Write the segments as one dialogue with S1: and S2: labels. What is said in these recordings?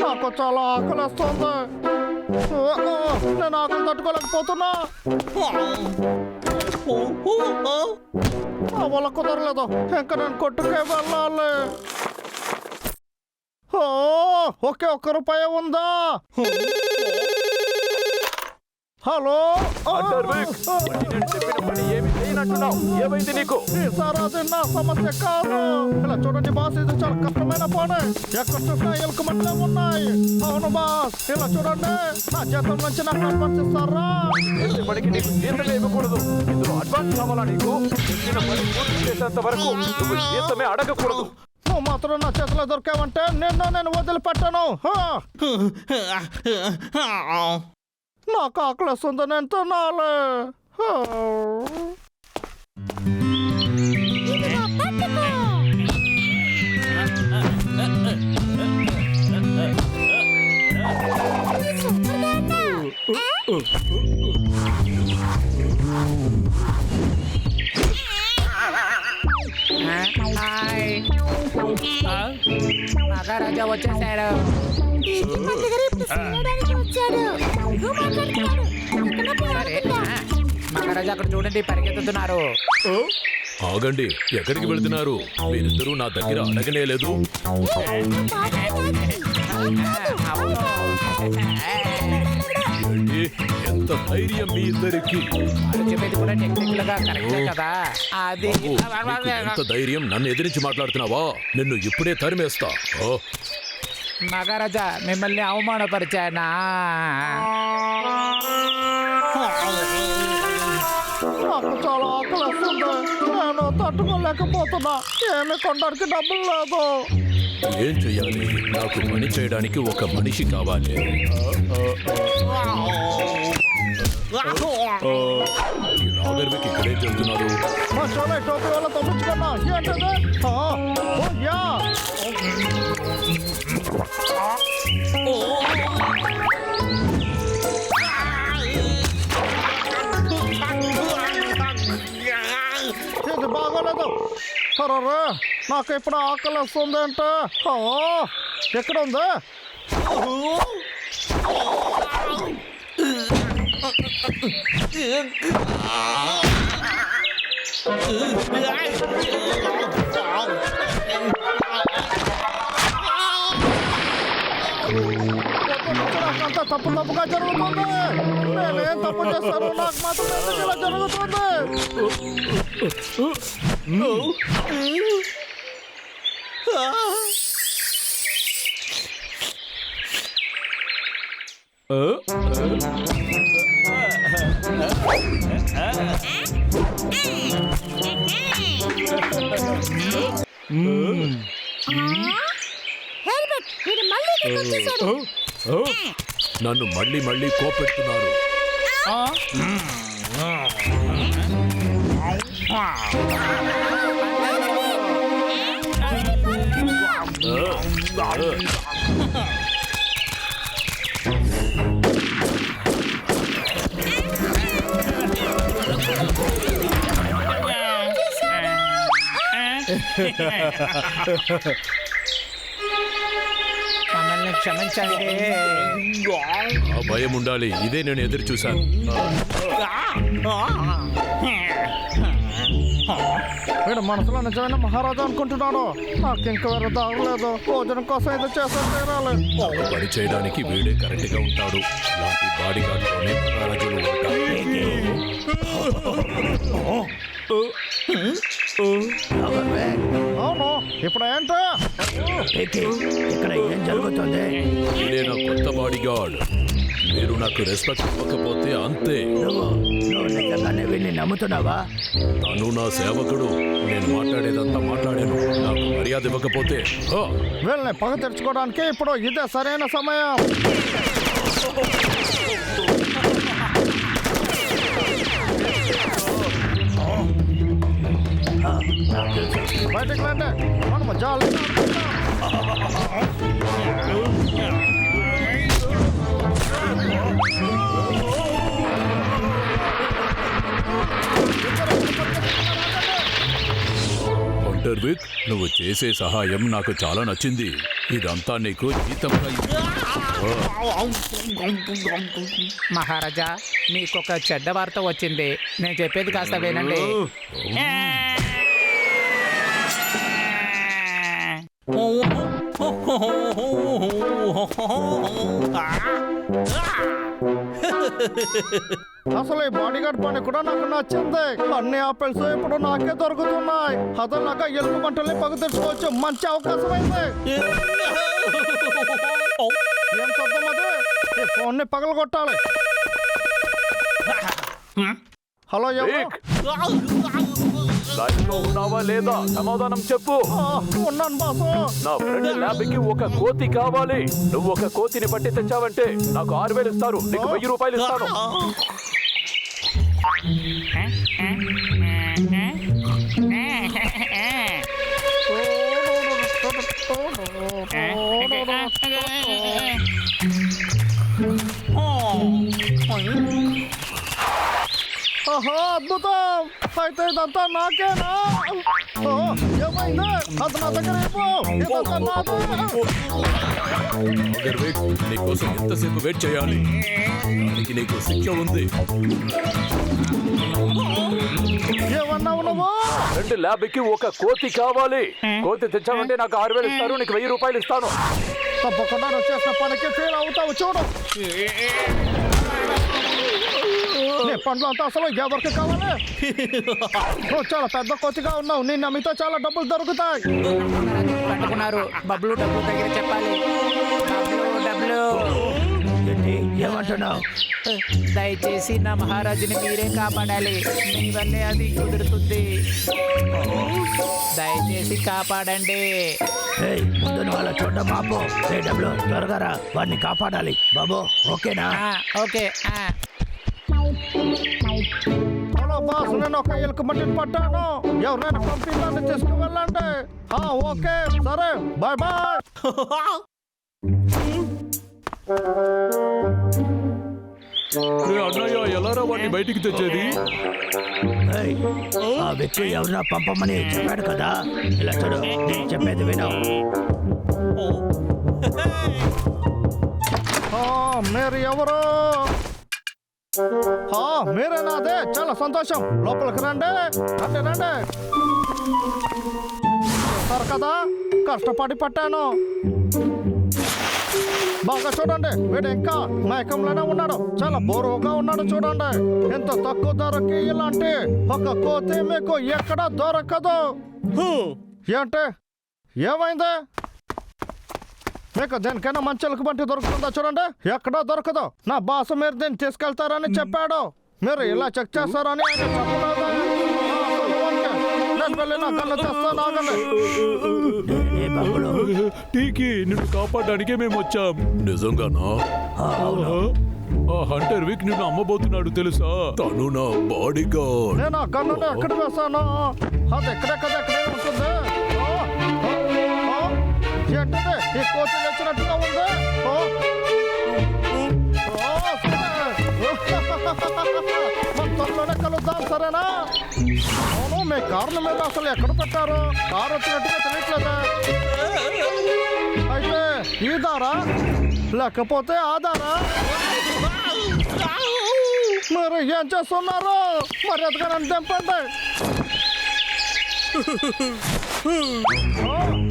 S1: నాకు చాలా ఆకలిస్తుంది. నేను ఆకలి తట్టుకోలేకపోతున్నా. నా వల్ల కుదరలేదు. ఇంకా నేను కొట్టుకే వెళ్ళాలి. ఒకే ₹1 ఉందా? హలో, ఈసారి అది నా సమస్య కాదు. ఇలా చూడండి బాస్, ఇది చాలా కష్టమైన పని. ఎక్కడ చూసినా ఎలుకమట్లే ఉన్నాయి. అవును బాస్, ఇలా చూడండి, నా జీతం నుంచి నాకు అడ్వాన్స్ ఇస్తారా?
S2: నీకు జీతమే ఇవ్వకూడదు. ఇందులో అడ్వాన్స్ కావాలా? నీకు చేసేంత వరకు నువ్వు జీతమే అడగకూడదు.
S1: నువ్వు మాత్రం నా చేతిలో దొరికావంటే నేను వదిలిపెట్టాను. నాకు ఆకలి వస్తుంది, నేను తినాలి.
S3: మహారాజా వచ్చేసాడు. మహారాజా అక్కడ చూడండి, పరిగెత్తుతున్నారు.
S4: ఆగండి, ఎక్కడికి వెళుతున్నారు? మీరిద్దరూ నా దగ్గర అడగనేలేదు. ఎంత ధైర్యం మీ ఇద్దరికి!
S3: చెప్పేది కూడా టెక్నికల్ గా కరెక్టే కదా. అది
S4: ఎంత ధైర్యం! నన్ను ఎదిరించి మాట్లాడుతున్నావా? నిన్ను ఇప్పుడే తరిమేస్తా.
S3: మహారాజా, మిమ్మల్ని అవమానపరిచానా?
S1: నాకు చాలా ఆకలి వస్తుంది, నేను తట్టుకోలేకపోతున్నా. ఏమి కొనడానికి డబ్బులు లేదు.
S4: ఏం చెయ్యాలి? నాకు పని చేయడానికి ఒక మనిషి కావాలి. ఈ నాగర్విక్ ఇక్కడే చెబుతున్నారు.
S1: మా షోలో టోపీ వల్ల తప్పించుకున్నా. ఏంటది? ఇది బాగోలేదు. సరే, నాకు ఇప్పుడు ఆకలి వస్తుంది అంటే ఎక్కడ ఉంది? నాకంతా తప్పుగా జరుగుతుంది. నేనేం తప్పు చేస్తాను? నాకు మాత్రం ఎందుకు ఇలా జరుగుతుంది?
S4: నన్ను మళ్ళీ మళ్ళీ కోపెడుతున్నారు.
S3: మమ్మల్ని క్షమించండి.
S4: ఆ భయం ఉండాలి. ఇదే నేను ఎదురు చూశాను.
S1: వీడు మనసులో నిజమైన మహారాజా అనుకుంటున్నాడు. నాకు ఇంకా వేరే దాగలేదు. భోజనం కోసం ఏదో చేస్తాను తీరాలి.
S4: పని చేయడానికి వీడే కరెక్ట్ గా ఉంటాడు. ఇలాంటి బాడీ గార్డ్తోనే మహారాజులు ఉంటారు.
S1: అవును, ఇప్పుడు ఏంటో
S5: ఇక్కడ ఏం జరుగుతుంది?
S4: ఇదే నా కొత్త బాడీ గార్డ్. మీరు నాకు రెస్పెక్ట్ ఇవ్వకపోతే అంతే.
S5: నువ్వు నిజంగానే వీడిని నమ్ముతున్నావా?
S4: తను నా సేవకుడు. నేను మాట్లాడేదంతా మాట్లాడాను. నాకు మర్యాద ఇవ్వకపోతే
S1: వీళ్ళని పగ తెరుచుకోవడానికి ఇప్పుడు ఇదే సరైన సమయం. బయటకు రండి, మనం జాలి.
S4: అంటర్విక్, నువ్వు చేసే సహాయం నాకు చాలా నచ్చింది. ఇదంతా నీకు జీతంగా
S3: మహారాజా మీకొక చెడ్డ వార్త వచ్చింది. నేను చెప్పేది కాస్త వినండి.
S1: అసలు ఈ బాడీ గార్డ్ పని కూడా నాకు నచ్చింది. అన్ని ఆపిల్స్ ఇప్పుడు నాకే దొరుకుతున్నాయి. అదలాగా ఎలుగు మంటల్ని పగ తెచ్చుకోవచ్చు. మంచి అవకాశం అయింది. ఏం శబ్దం అది? ఈ ఫోన్ ని పగల కొట్టాలి. హలో ఎవరు?
S2: విక్, లైన్లో ఉన్నావా లేదా? సమాధానం చెప్పు.
S1: ఉన్నాను బాసు.
S2: నా ఫ్రెండ్ ల్యాబ్ కి ఒక కోతి కావాలి. నువ్వు ఒక కోతిని పట్టి తెచ్చావంటే నాకు 6,000 ఇస్తారు. నీకు 1000 రూపాయలు ఇస్తాను.
S1: ఆహా, అద్భుతం. అయితే ఇదంతా నాకేనా? ఓ, ఏమైంది? అది నా దగ్గర ఇవ్వు. ఇదంతా నాదే.
S4: అగర్ వెయిట్, నీకోసం ఎంతసేపు వెయిట్ చేయాలి? దానికి నీకు శిక్ష ఉంది.
S1: ఏమన్నావు నువ్వు?
S2: ఫ్రెండ్ ల్యాబ్ కి ఒక కోతి కావాలి. కోతి తెచ్చావంటే నాకు 6,000 ఇస్తారు. నీకు 1000 రూపాయలు ఇస్తాను.
S1: తప్పకుండా నువ్వు చేసిన పనికి ఫెయిల్ అవుతావు. చూడు, నీ పండ్లు అంతా అసలు ఎవరికి కావాలి? నువ్వు చాలా పెద్ద కోతిగా ఉన్నావు. నీ నమ్మితే చాలా డబ్బులు దొరుకుతాయి.
S3: పట్టుకున్నారు. బబ్లు డబ్బులు దగ్గర చెప్పాలి. డబ్బులు
S5: ఏంటి ఏమంటున్నావు?
S3: దయచేసి నా మహారాజుని మీరే కాపాడాలి. మీ వల్లే అది కుదురుతుంది. దయచేసి కాపాడండి.
S5: ఏయ్, ముందు నువ్వు అలా చూడడం ఆపు. డబ్బులు త్వరగా రా, వాడిని కాపాడాలి. బాబు ఓకేనా?
S3: ఓకే.
S1: హలో బాస్, నేను ఒక ఎలుక మట్టిని పట్టాను. ఎవరైనా పంపించాలని తీసుకువెళ్ళండి. ఓకే సరే, బాయ్ బాయ్.
S4: అన్నయ్య, ఎలారా వాడిని బయటికి తెచ్చేది?
S5: ఏయ్, ఆ వ్యక్తి ఎవరినా పంపమని చెప్పాడు కదా. ఇలా చూడు, నేను చెప్పేది విను.
S1: మీరు ఎవరు? మీరేనా? అదే చాలా సంతోషం. లోపలికి రండి. రండి రండి. చూస్తారు కదా, కష్టపడి పట్టాను. బాగా చూడండి, వీడు ఇంకా మైకంలోనే ఉన్నాడు. చాలా బోరుగా ఉన్నాడు. చూడండి, ఎంత తక్కువ ధరకి ఇలాంటి ఒక కోతి మీకు ఎక్కడ దొరకదు. ఏంటి ఏమైంది? మీకు దేనికైనా మంచి ఎలుక బంటి దొరుకుతుందా? చూడండి, ఎక్కడో దొరకదు. నా బాస్ మీరు దీన్ని తీసుకెళ్తారని చెప్పాడు. మీరు ఇలా చెక్ చేస్తారని ఆయన చెప్పలేదు. నేను వెళ్ళి నా కళ్ళు తెస్తాను. ఆగండి.
S5: ఏ బాబులు?
S4: టీకి నిన్ను కాపాడడానికే మేము వచ్చాం. నిజంగానా?
S5: అవును.
S4: ఆ హంటర్ వీక్ నిన్ను అమ్మబోతున్నాడు తెలుసా? తను నా బాడీ గార్డ్.
S1: నేను ఆ గన్నుని ఎక్కడ వేస్తాను? అది ఎక్కడెక్కడే ఉంటుంది. ఏంటిది? ఈ కోతి తెచ్చినట్టుగా ఉంది. మన త్వరలోనే కలుద్దాం, సరేనా? అవును, మీ కార్ల మీద అసలు ఎక్కడ పెట్టారు? కారు వచ్చినట్టుగా తెలియట్లేదా? అయితే ఈ దారా లేకపోతే ఆ దారా? మీరు ఏం చేస్తున్నారు? మరి ఎదుగా నన్ను తెంపండి.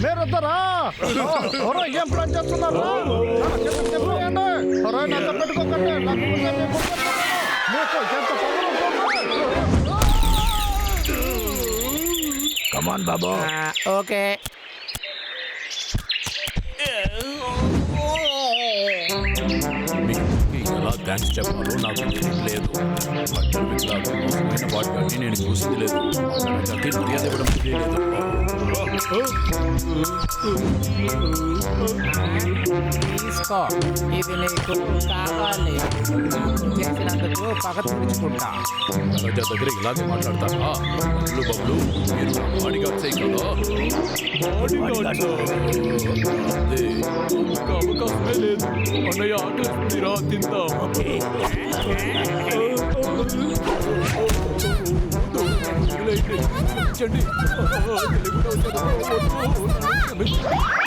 S1: మీరిద్దరా ఏం ప్లాన్ చేస్తున్నారు? చెప్పండి. నాతో పెట్టుకోకండి. మీకు ఎంత పవర్ ఉంటుంది?
S5: కమాన్ బాబు.
S3: ఓకే.
S4: మీకు ఎలా థ్యాంక్స్ చెప్పాలో నాకు తెలియలేదు. హంటర్ వీక్ లాగా మోసమైన వాడిని నేను చూసింది లేదు. అతనికి మర్యాద ఇవ్వడం తెలియలేదు.
S3: తీసుకో, ఇది నీకు కావాలి. చేసినందుకు పగ తీర్చుకుంటా.
S4: రాజా దగ్గర ఇలాగే మాట్లాడతారా? బబ్లు మీరు బాడీ గార్డ్సే కదా? అదే ఒక అవకాశమే లేదు. అన్నయ్య ఆకలిస్తుందిరా, తిందాం. క్షమించండి. తెలియకుండా వచ్చాను. వద్దు.